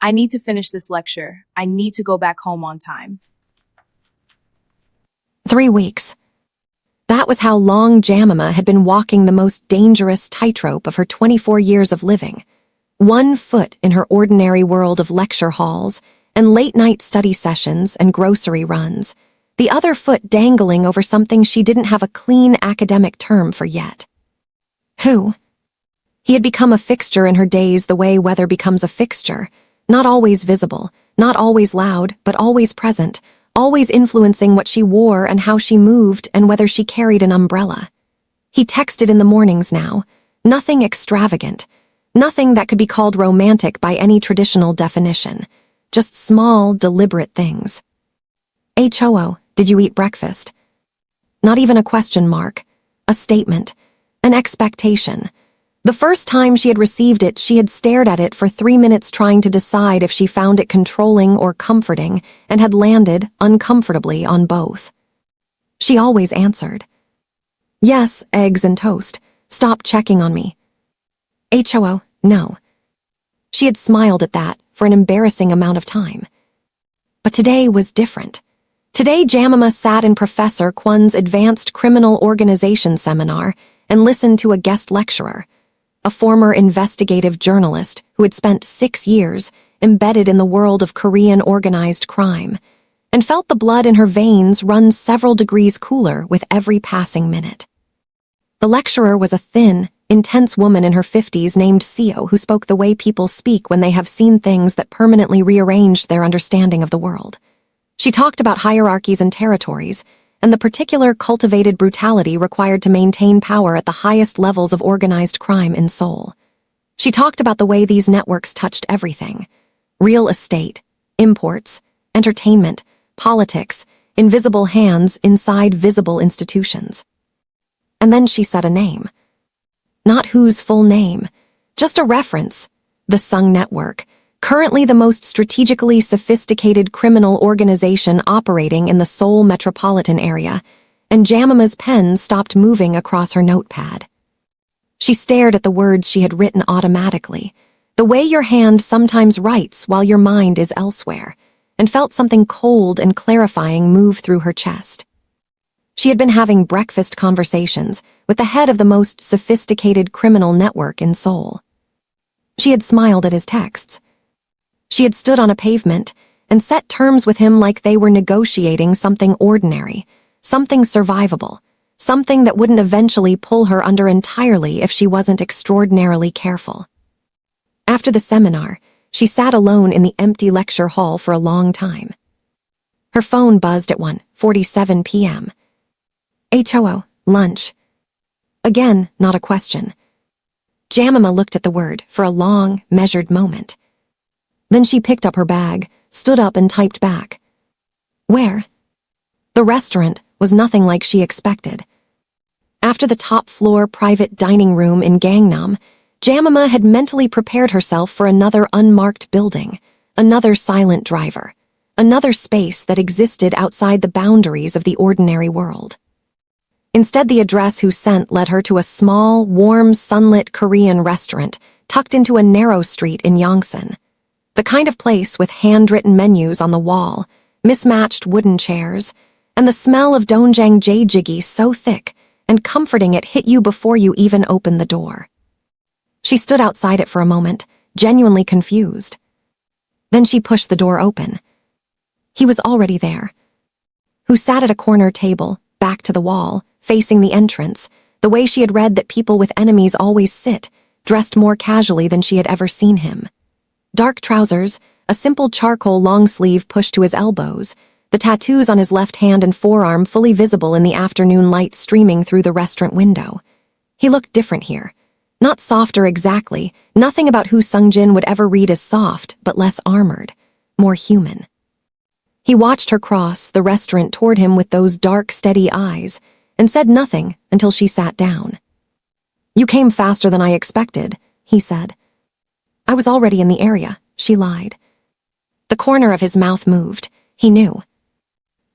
I need to finish this lecture. I need to go back home on time. 3 weeks. That was how long Jamima had been walking the most dangerous tightrope of her 24 years of living. 1 foot in her ordinary world of lecture halls and late-night study sessions and grocery runs, the other foot dangling over something she didn't have a clean academic term for yet. Who? He had become a fixture in her days the way weather becomes a fixture, not always visible, not always loud, but always present, always influencing what she wore and how she moved and whether she carried an umbrella. He texted in the mornings now, nothing extravagant, nothing that could be called romantic by any traditional definition, just small, deliberate things. "Ho, did you eat breakfast?" Not even a question mark, a statement, an expectation. The first time she had received it, she had stared at it for 3 minutes trying to decide if she found it controlling or comforting, and had landed, uncomfortably, on both. She always answered. "Yes, eggs and toast. Stop checking on me." "Ho, no." She had smiled at that for an embarrassing amount of time. But today was different. Today Jamima sat in Professor Kwon's Advanced Criminal Organization seminar and listened to a guest lecturer, a former investigative journalist who had spent 6 years embedded in the world of Korean organized crime, and felt the blood in her veins run several degrees cooler with every passing minute. The lecturer was a thin, intense woman in her 50s named Seo, who spoke the way people speak when they have seen things that permanently rearranged their understanding of the world. She talked about hierarchies and territories, and the particular cultivated brutality required to maintain power at the highest levels of organized crime in Seoul. She talked about the way these networks touched everything: real estate, imports, entertainment, politics, invisible hands inside visible institutions. And then she said a name. Not whose full name, just a reference: the Sung Network, currently the most strategically sophisticated criminal organization operating in the Seoul metropolitan area, and Jamima's pen stopped moving across her notepad. She stared at the words she had written automatically, the way your hand sometimes writes while your mind is elsewhere, and felt something cold and clarifying move through her chest. She had been having breakfast conversations with the head of the most sophisticated criminal network in Seoul. She had smiled at his texts. She had stood on a pavement and set terms with him like they were negotiating something ordinary, something survivable, something that wouldn't eventually pull her under entirely if she wasn't extraordinarily careful. After the seminar, she sat alone in the empty lecture hall for a long time. Her phone buzzed at 1:47 p.m. "Ho, lunch." Again, not a question. Jamima looked at the word for a long, measured moment. Then she picked up her bag, stood up and typed back. "Where?" The restaurant was nothing like she expected. After the top-floor private dining room in Gangnam, Jamima had mentally prepared herself for another unmarked building, another silent driver, another space that existed outside the boundaries of the ordinary world. Instead, the address who sent led her to a small, warm, sunlit Korean restaurant tucked into a narrow street in Yongsan. The kind of place with handwritten menus on the wall, mismatched wooden chairs, and the smell of doenjang jjiggy so thick and comforting it hit you before you even opened the door. She stood outside it for a moment, genuinely confused. Then she pushed the door open. He was already there. Who sat at a corner table, back to the wall, facing the entrance, the way she had read that people with enemies always sit, dressed more casually than she had ever seen him. Dark trousers, a simple charcoal long sleeve pushed to his elbows, the tattoos on his left hand and forearm fully visible in the afternoon light streaming through the restaurant window. He looked different here. Not softer exactly, nothing about who Sungjin would ever read as soft, but less armored, more human. He watched her cross the restaurant toward him with those dark, steady eyes, and said nothing until she sat down. "You came faster than I expected," he said. "I was already in the area," she lied. The corner of his mouth moved. He knew.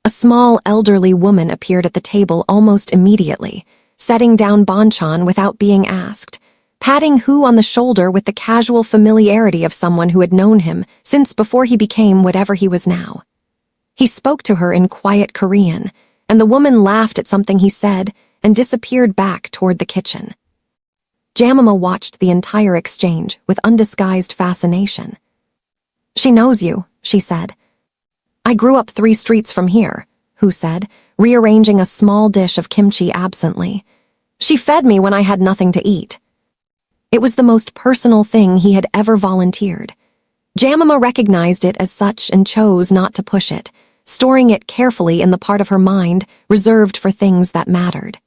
A small, elderly woman appeared at the table almost immediately, setting down banchan without being asked, patting Hu on the shoulder with the casual familiarity of someone who had known him since before he became whatever he was now. He spoke to her in quiet Korean, and the woman laughed at something he said and disappeared back toward the kitchen. Jamima watched the entire exchange with undisguised fascination. "She knows you," she said. "I grew up 3 streets from here," Hu said, rearranging a small dish of kimchi absently. "She fed me when I had nothing to eat." It was the most personal thing he had ever volunteered. Jamima recognized it as such and chose not to push it, storing it carefully in the part of her mind reserved for things that mattered.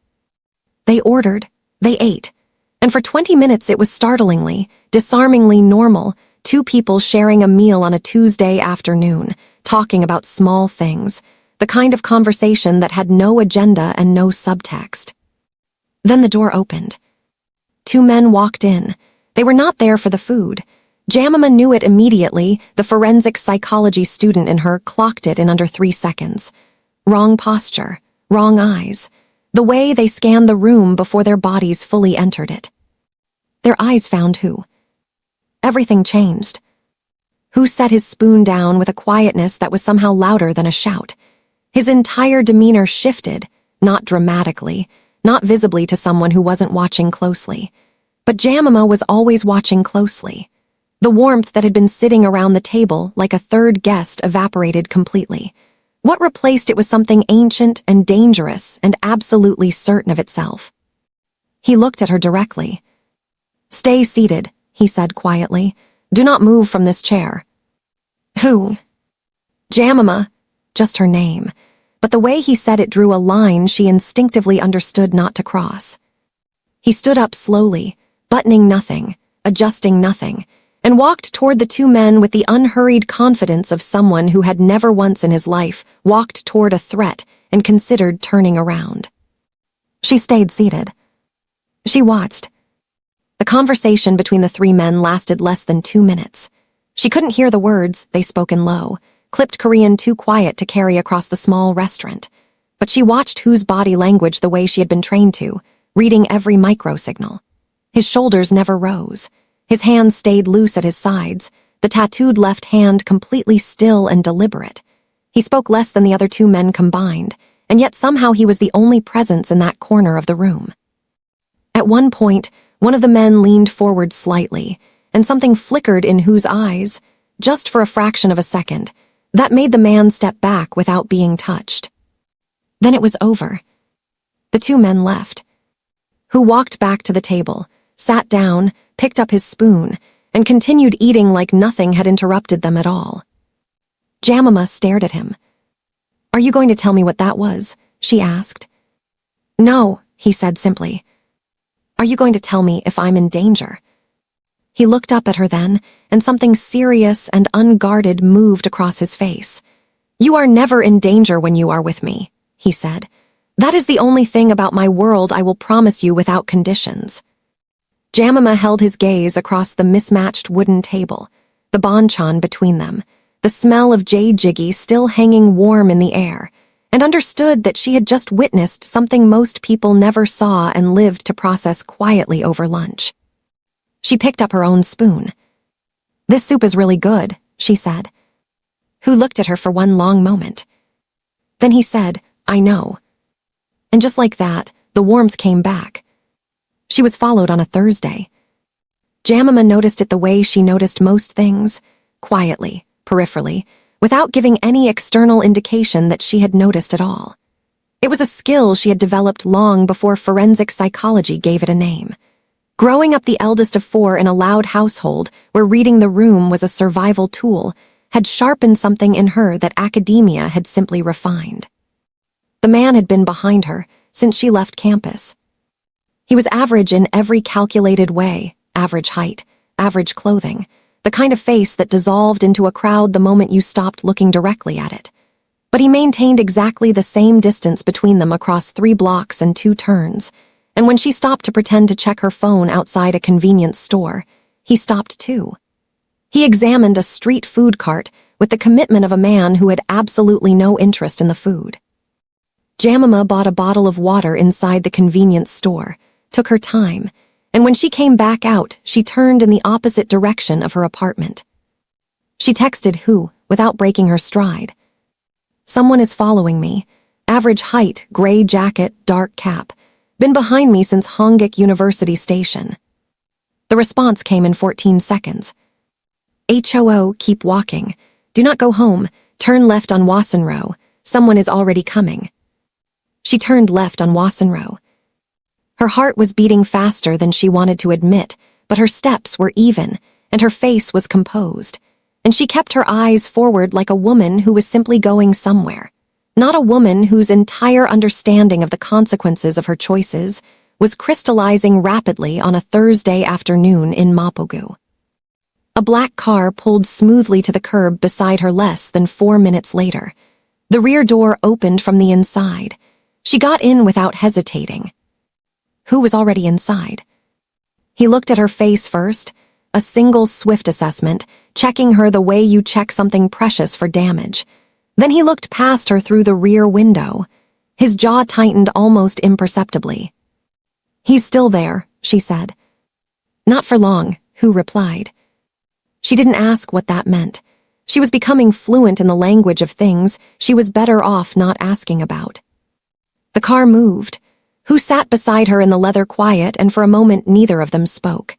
They ordered, they ate, and for 20 minutes it was startlingly, disarmingly normal, 2 people sharing a meal on a Tuesday afternoon, talking about small things, the kind of conversation that had no agenda and no subtext. Then the door opened. 2 men walked in. They were not there for the food. Jamima knew it immediately. The forensic psychology student in her clocked it in under 3 seconds. Wrong posture, wrong eyes, the way they scanned the room before their bodies fully entered it. Their eyes found Hu. Everything changed. Hu set his spoon down with a quietness that was somehow louder than a shout. His entire demeanor shifted, not dramatically, not visibly to someone who wasn't watching closely. But Jamima was always watching closely. The warmth that had been sitting around the table like a third guest evaporated completely. What replaced it was something ancient and dangerous and absolutely certain of itself. He looked at her directly. "Stay seated," he said quietly. "Do not move from this chair." "Who?" "Jamima," just her name, but the way he said it drew a line she instinctively understood not to cross. He stood up slowly, buttoning nothing, adjusting nothing, and walked toward the 2 men with the unhurried confidence of someone who had never once in his life walked toward a threat and considered turning around. She stayed seated. She watched. The conversation between the 3 men lasted less than 2 minutes. She couldn't hear the words, they spoke in low, clipped Korean too quiet to carry across the small restaurant. But she watched Hu's body language the way she had been trained to, reading every micro-signal. His shoulders never rose. His hands stayed loose at his sides, the tattooed left hand completely still and deliberate. He spoke less than the other 2 men combined, and yet somehow he was the only presence in that corner of the room. At one point, one of the men leaned forward slightly, and something flickered in Hu's eyes, just for a fraction of a second, that made the man step back without being touched. Then it was over. The 2 men left. Hu walked back to the table, sat down, picked up his spoon, and continued eating like nothing had interrupted them at all. Jamima stared at him. "Are you going to tell me what that was?" she asked. "No," he said simply. "Are you going to tell me if I'm in danger?" He looked up at her then, and something serious and unguarded moved across his face. "You are never in danger when you are with me," he said. "That is the only thing about my world I will promise you without conditions." Jamima held his gaze across the mismatched wooden table, the banchan between them, the smell of jade jiggy still hanging warm in the air, and understood that she had just witnessed something most people never saw and lived to process quietly over lunch. She picked up her own spoon. "This soup is really good," she said. Hu looked at her for one long moment. Then he said, "I know." And just like that, the warmth came back. She was followed on a Thursday. Jamima noticed it the way she noticed most things, quietly, peripherally, without giving any external indication that she had noticed at all. It was a skill she had developed long before forensic psychology gave it a name. Growing up the eldest of 4 in a loud household where reading the room was a survival tool had sharpened something in her that academia had simply refined. The man had been behind her since she left campus. He was average in every calculated way, average height, average clothing, the kind of face that dissolved into a crowd the moment you stopped looking directly at it. But he maintained exactly the same distance between them across 3 blocks and 2 turns, and when she stopped to pretend to check her phone outside a convenience store, he stopped too. He examined a street food cart with the commitment of a man who had absolutely no interest in the food. Jamima bought a bottle of water inside the convenience store, took her time, and when she came back out, she turned in the opposite direction of her apartment. She texted Who without breaking her stride. Someone is following me. Average height, gray jacket, dark cap. Been behind me since Hongik University Station. The response came in 14 seconds. HOO, keep walking. Do not go home. Turn left on Wasson Row. Someone is already coming. She turned left on Wasson Row. Her heart was beating faster than she wanted to admit, but her steps were even, and her face was composed, and she kept her eyes forward like a woman who was simply going somewhere, not a woman whose entire understanding of the consequences of her choices was crystallizing rapidly on a Thursday afternoon in Mapogu. A black car pulled smoothly to the curb beside her less than 4 minutes later. The rear door opened from the inside. She got in without hesitating. Who was already inside? He looked at her face first, a single swift assessment, checking her the way you check something precious for damage. Then he looked past her through the rear window. His jaw tightened almost imperceptibly. He's still there, she said. Not for long, Who replied. She didn't ask what that meant. She was becoming fluent in the language of things she was better off not asking about. The car moved. Who sat beside her in the leather quiet, and for a moment neither of them spoke.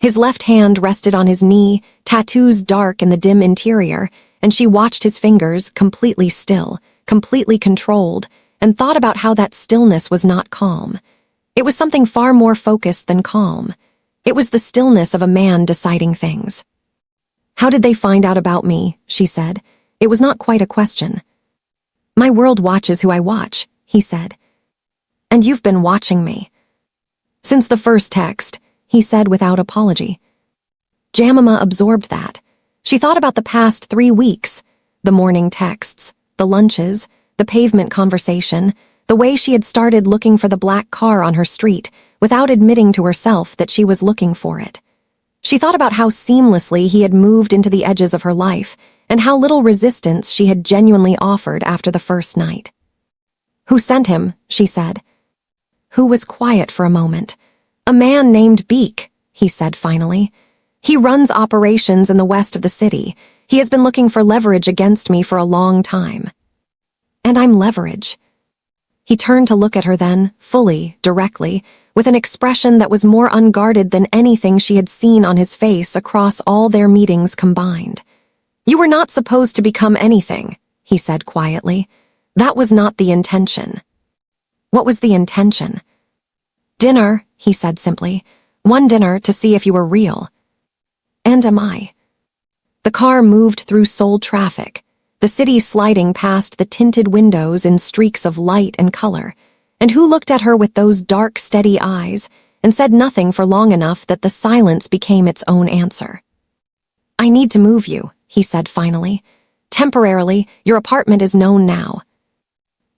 His left hand rested on his knee, tattoos dark in the dim interior, and she watched his fingers, completely still, completely controlled, and thought about how that stillness was not calm. It was something far more focused than calm. It was the stillness of a man deciding things. How did they find out about me? She said. It was not quite a question. My world watches who I watch, he said. And you've been watching me. Since the first text, he said without apology. Jamima absorbed that. She thought about the past 3 weeks, the morning texts, the lunches, the pavement conversation, the way she had started looking for the black car on her street without admitting to herself that she was looking for it. She thought about how seamlessly he had moved into the edges of her life and how little resistance she had genuinely offered after the first night. Who sent him? She said. Who was quiet for a moment. A man named Beek, he said finally. He runs operations in the west of the city. He has been looking for leverage against me for a long time. And I'm leverage. He turned to look at her then, fully, directly, with an expression that was more unguarded than anything she had seen on his face across all their meetings combined. You were not supposed to become anything, he said quietly. That was not the intention. What was the intention? Dinner, he said simply. One dinner to see if you were real. And am I? The car moved through Seoul traffic, the city sliding past the tinted windows in streaks of light and color, and Who looked at her with those dark, steady eyes and said nothing for long enough that the silence became its own answer. I need to move you, he said finally. Temporarily, your apartment is known now.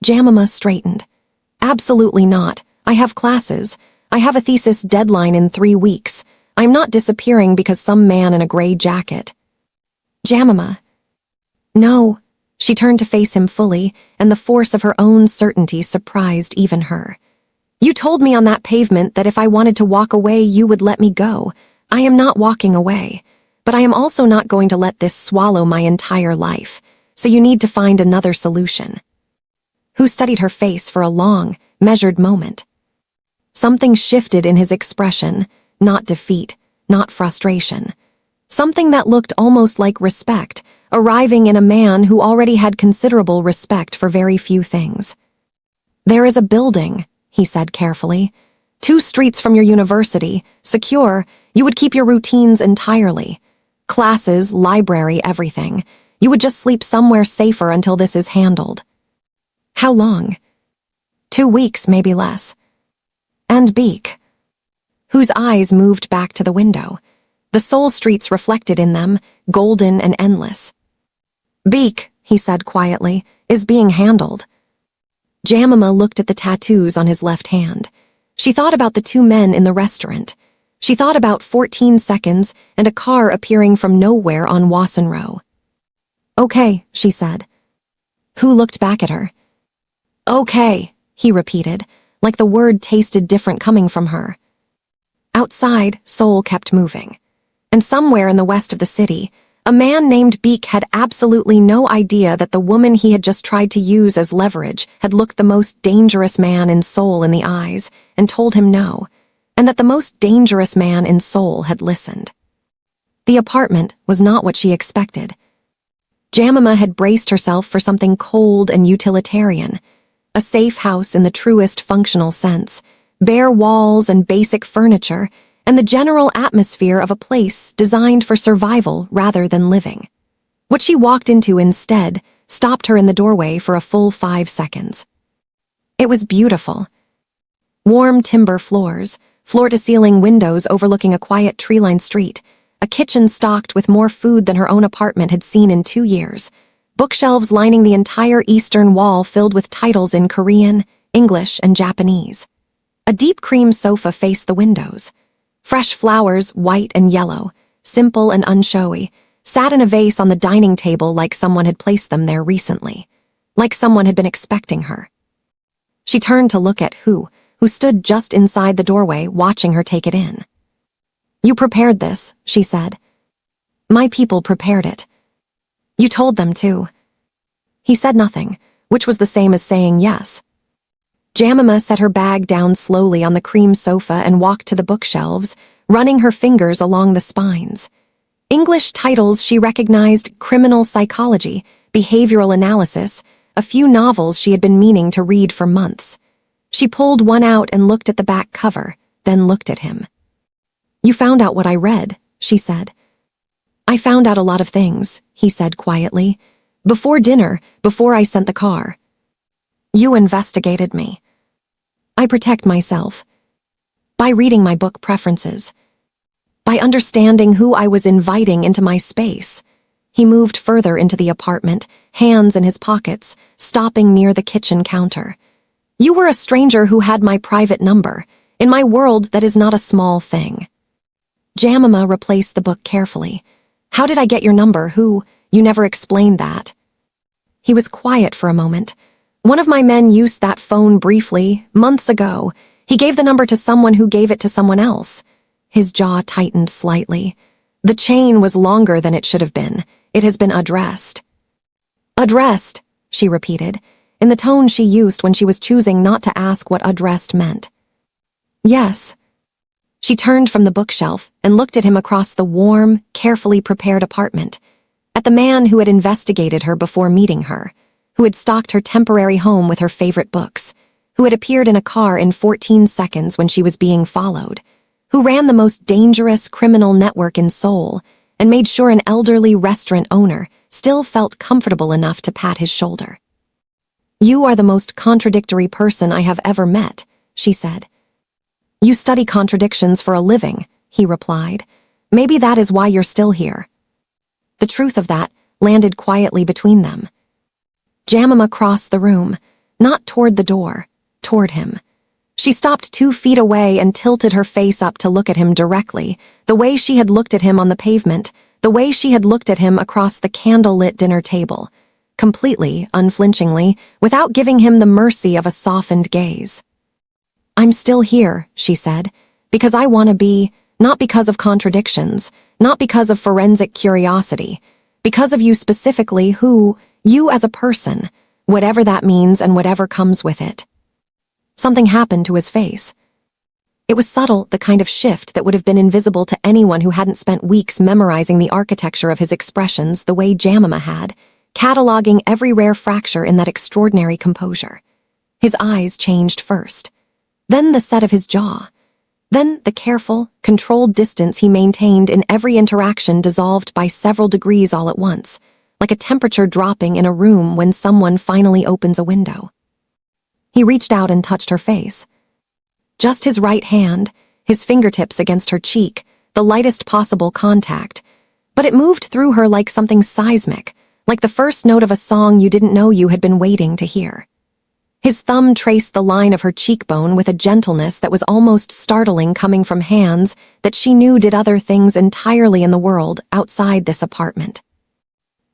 Jamima straightened. Absolutely not. I have classes. I have a thesis deadline in 3 weeks. I'm not disappearing because some man in a gray jacket. Jamima. No. She turned to face him fully, and the force of her own certainty surprised even her. You told me on that pavement that if I wanted to walk away, you would let me go. I am not walking away. But I am also not going to let this swallow my entire life. So you need to find another solution. Who studied her face for a long, measured moment. Something shifted in his expression, not defeat, not frustration. Something that looked almost like respect, arriving in a man who already had considerable respect for very few things. There is a building, he said carefully. 2 streets from your university, secure, you would keep your routines entirely. Classes, library, everything. You would just sleep somewhere safer until this is handled. How long? 2 weeks, maybe less. And Beek, whose eyes moved back to the window. The Seoul streets reflected in them, golden and endless. Beek, he said quietly, is being handled. Jamima looked at the tattoos on his left hand. She thought about the 2 men in the restaurant. She thought about 14 seconds and a car appearing from nowhere on Wasson Row. Okay, she said. Who looked back at her? Okay, he repeated, like the word tasted different coming from her. Outside, Seoul kept moving. And somewhere in the west of the city, a man named Beek had absolutely no idea that the woman he had just tried to use as leverage had looked the most dangerous man in Seoul in the eyes and told him no, and that the most dangerous man in Seoul had listened. The apartment was not what she expected. Jamima had braced herself for something cold and utilitarian, a safe house in the truest functional sense, bare walls and basic furniture, and the general atmosphere of a place designed for survival rather than living. What she walked into instead stopped her in the doorway for a full 5 seconds. It was beautiful. Warm timber floors, floor-to-ceiling windows overlooking a quiet tree-lined street, a kitchen stocked with more food than her own apartment had seen in 2 years, bookshelves lining the entire eastern wall filled with titles in Korean, English, and Japanese. A deep cream sofa faced the windows. Fresh flowers, white and yellow, simple and unshowy, sat in a vase on the dining table like someone had placed them there recently, like someone had been expecting her. She turned to look at who stood just inside the doorway watching her take it in. "You prepared this," she said. "My people prepared it. You told them to." He said nothing, which was the same as saying yes. Jamima set her bag down slowly on the cream sofa and walked to the bookshelves, running her fingers along the spines. English titles she recognized: criminal psychology, behavioral analysis, a few novels she had been meaning to read for months. She pulled one out and looked at the back cover, then looked at him. "You found out what I read," she said. "I found out a lot of things," he said quietly. "Before dinner, before I sent the car. You investigated me. I protect myself. By reading my book preferences. By understanding who I was inviting into my space." He moved further into the apartment, hands in his pockets, stopping near the kitchen counter. "You were a stranger who had my private number. In my world, that is not a small thing." Jamima replaced the book carefully. "How did I get your number? You never explained that." He was quiet for a moment. "One of my men used that phone briefly, months ago. He gave the number to someone who gave it to someone else." His jaw tightened slightly. "The chain was longer than it should have been. It has been addressed." "Addressed," she repeated, in the tone she used when she was choosing not to ask what addressed meant. "Yes." She turned from the bookshelf and looked at him across the warm, carefully prepared apartment, at the man who had investigated her before meeting her, who had stocked her temporary home with her favorite books, who had appeared in a car in 14 seconds when she was being followed, who ran the most dangerous criminal network in Seoul and made sure an elderly restaurant owner still felt comfortable enough to pat his shoulder. "You are the most contradictory person I have ever met," she said. "You study contradictions for a living," he replied. "Maybe that is why you're still here." The truth of that landed quietly between them. Jamima crossed the room, not toward the door, toward him. She stopped 2 feet away and tilted her face up to look at him directly, the way she had looked at him on the pavement, the way she had looked at him across the candle-lit dinner table, completely, unflinchingly, without giving him the mercy of a softened gaze. "I'm still here," she said, "because I want to be, not because of contradictions, not because of forensic curiosity, because of you specifically, you as a person, whatever that means and whatever comes with it." Something happened to his face. It was subtle, the kind of shift that would have been invisible to anyone who hadn't spent weeks memorizing the architecture of his expressions the way Jamima had, cataloging every rare fracture in that extraordinary composure. His eyes changed first, then the set of his jaw, then the careful, controlled distance he maintained in every interaction dissolved by several degrees all at once, like a temperature dropping in a room when someone finally opens a window. He reached out and touched her face. Just his right hand, his fingertips against her cheek, the lightest possible contact, but it moved through her like something seismic, like the first note of a song you didn't know you had been waiting to hear. His thumb traced the line of her cheekbone with a gentleness that was almost startling, coming from hands that she knew did other things entirely in the world outside this apartment.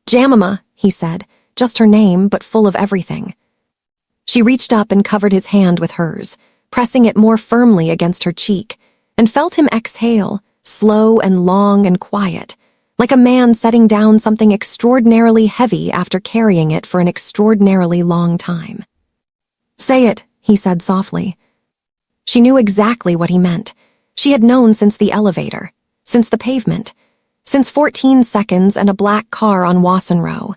"Jamima," he said, just her name, but full of everything. She reached up and covered his hand with hers, pressing it more firmly against her cheek, and felt him exhale, slow and long and quiet, like a man setting down something extraordinarily heavy after carrying it for an extraordinarily long time. "Say it," he said softly. She knew exactly what he meant. She had known since the elevator, since the pavement, since 14 seconds and a black car on Wasson Row.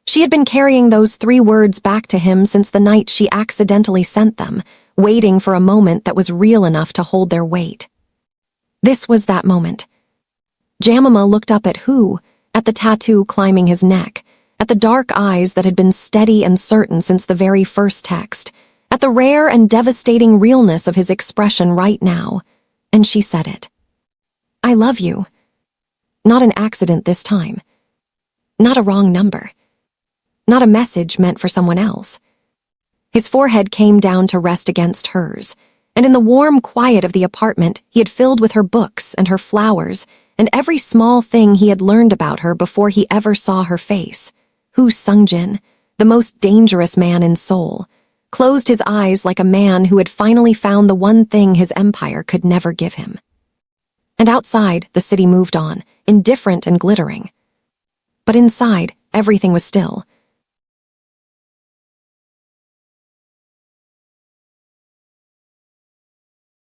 She had been carrying those 3 words back to him since the night she accidentally sent them, waiting for a moment that was real enough to hold their weight. This was that moment. Jamima looked up at who, at the tattoo climbing his neck, at the dark eyes that had been steady and certain since the very first text, at the rare and devastating realness of his expression right now, and she said it. "I love you." Not an accident this time. Not a wrong number. Not a message meant for someone else. His forehead came down to rest against hers, and in the warm quiet of the apartment he had filled with her books and her flowers and every small thing he had learned about her before he ever saw her face. Woo Sung-jin, the most dangerous man in Seoul, closed his eyes like a man who had finally found the one thing his empire could never give him. And outside, the city moved on, indifferent and glittering. But inside, everything was still.